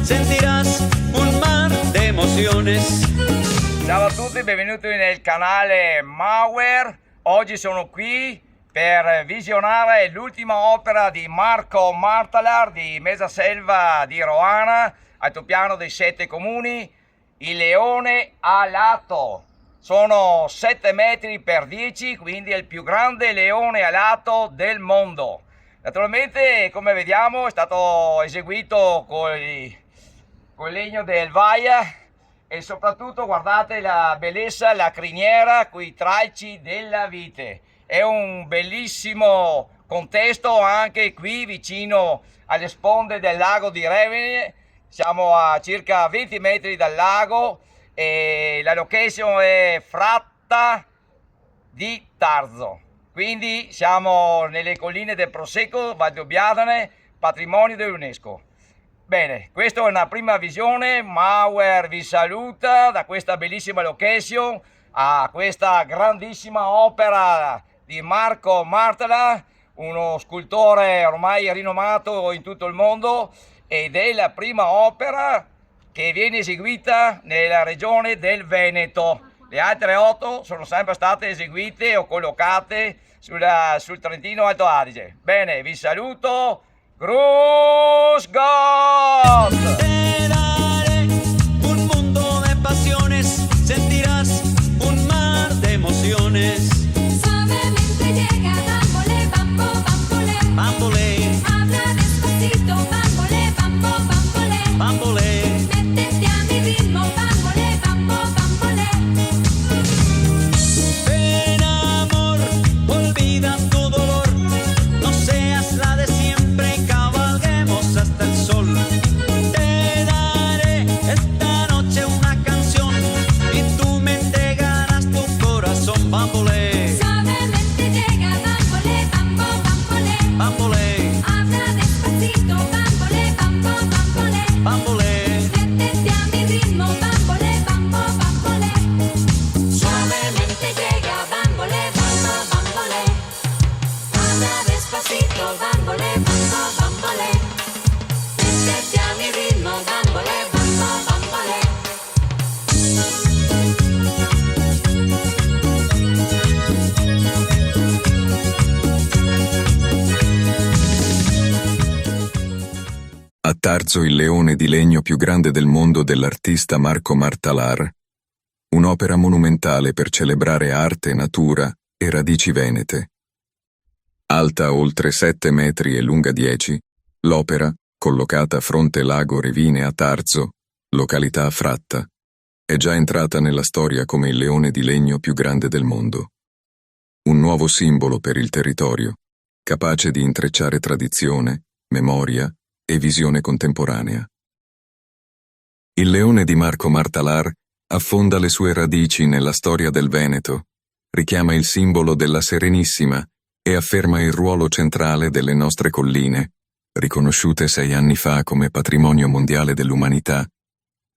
sentirás un mar de emociones. Ciao a tutti, benvenuti nel canale Mauer. Oggi sono qui per visionare l'ultima opera di Marco Martalar di Mesaselva di Roana, altopiano dei 7 comuni, il leone alato. Sono 7 metri per 10, quindi è il più grande leone alato del mondo. Naturalmente, come vediamo, è stato eseguito con legno del vaia e soprattutto guardate la bellezza, la criniera con i tralci della vite. È un bellissimo contesto anche qui vicino alle sponde del lago di Rimini. Siamo a circa 20 metri dal lago e la location è Fratta di Tarzo. Quindi siamo nelle colline del Prosecco, Valdobbiadene, patrimonio dell'UNESCO. Bene, questa è una prima visione. Mauer vi saluta da questa bellissima location a questa grandissima opera di Marco Martala, uno scultore ormai rinomato in tutto il mondo, ed è la prima opera che viene eseguita nella regione del Veneto. Le altre 8 sono sempre state eseguite o collocate sul Trentino Alto Adige. Bene, vi saluto. Grüß Gott! Te daré un mundo de pasiones, sentirás un mar de emociones. Suavemente llega, bambole, bambo, bambole. Bambole, Habla despacito, bambole, bambo, bambole. bambole, Métete a mi ritmo, bambole, bambo, bambole. ven amor, olvida tu dolor, no seas la de siempre, cabalguemos hasta el sol. Te daré esta noche una canción y tú me entregarás tu corazón, bambole, Suavemente llega, bambole, bambo, bambole. bambole, Habla despacito, bambole, bambo, bambole. bambole. Métete a mi ritmo, bambole, bambo, bambole. Suavemente llega, bambole, bambo, bambole. Habla despacito, bambole, bambo, bambole. Métete a mi ritmo, bambole, bambo, bambole. A Tarzo il leone di legno più grande del mondo dell'artista Marco Martalar, un'opera monumentale per celebrare arte, natura e radici venete. Alta oltre 7 metri e lunga 10, l'opera, collocata fronte lago Revine a Tarzo, località Fratta, è già entrata nella storia come il leone di legno più grande del mondo. Un nuovo simbolo per il territorio, capace di intrecciare tradizione, memoria e visione contemporanea. Il leone di Marco Martalar affonda le sue radici nella storia del Veneto, richiama il simbolo della Serenissima e afferma il ruolo centrale delle nostre colline, riconosciute 6 anni fa come patrimonio mondiale dell'umanità,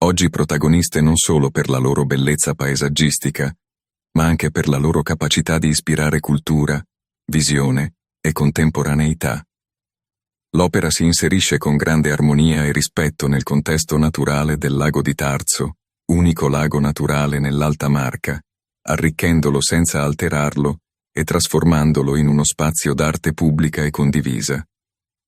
oggi protagoniste non solo per la loro bellezza paesaggistica, ma anche per la loro capacità di ispirare cultura, visione e contemporaneità. L'opera si inserisce con grande armonia e rispetto nel contesto naturale del lago di Tarzo, unico lago naturale nell'Alta Marca, arricchendolo senza alterarlo e trasformandolo in uno spazio d'arte pubblica e condivisa.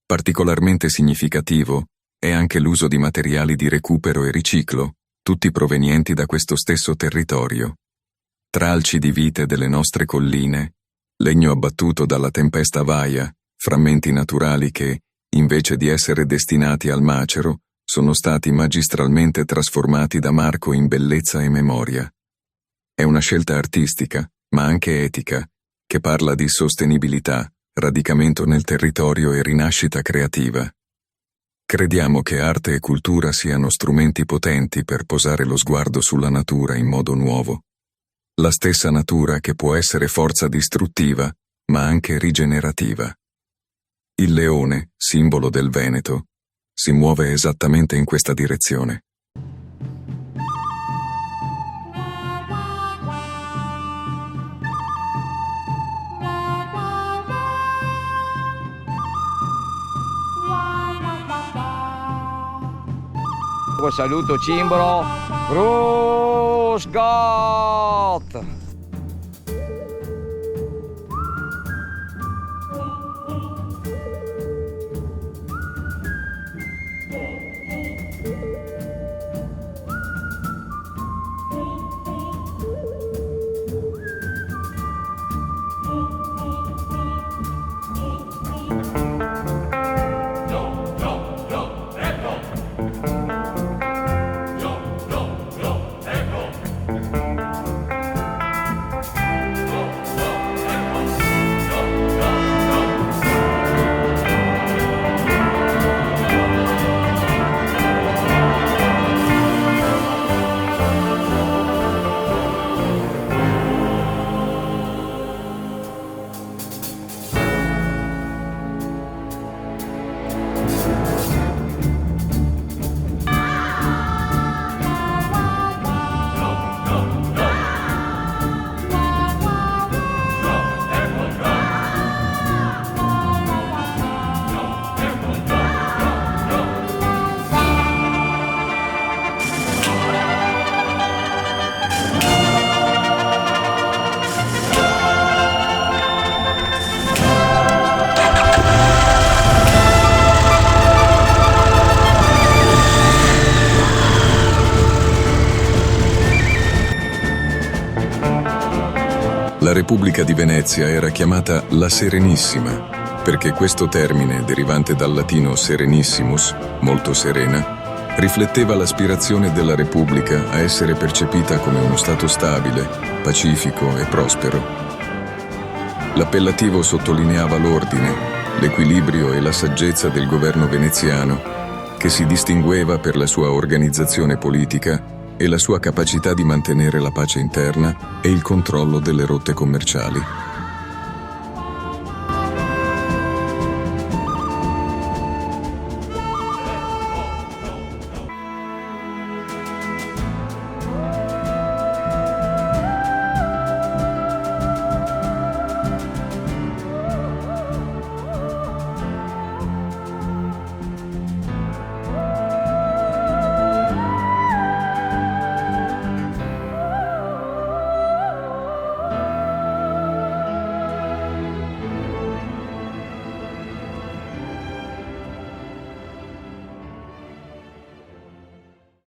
Particolarmente significativo è anche l'uso di materiali di recupero e riciclo, tutti provenienti da questo stesso territorio. Tralci di vite delle nostre colline, legno abbattuto dalla tempesta vaia, frammenti naturali che, invece di essere destinati al macero, sono stati magistralmente trasformati da Marco in bellezza e memoria. È una scelta artistica, ma anche etica, che parla di sostenibilità, radicamento nel territorio e rinascita creativa. Crediamo che arte e cultura siano strumenti potenti per posare lo sguardo sulla natura in modo nuovo. La stessa natura che può essere forza distruttiva, ma anche rigenerativa. Il leone, simbolo del Veneto, si muove esattamente in questa direzione. Un saluto Cimbro. Grüß Gott! La Repubblica di Venezia era chiamata la Serenissima, perché questo termine, derivante dal latino serenissimus, molto serena, rifletteva l'aspirazione della Repubblica a essere percepita come uno Stato stabile, pacifico e prospero. L'appellativo sottolineava l'ordine, l'equilibrio e la saggezza del governo veneziano, che si distingueva per la sua organizzazione politica e la sua capacità di mantenere la pace interna e il controllo delle rotte commerciali.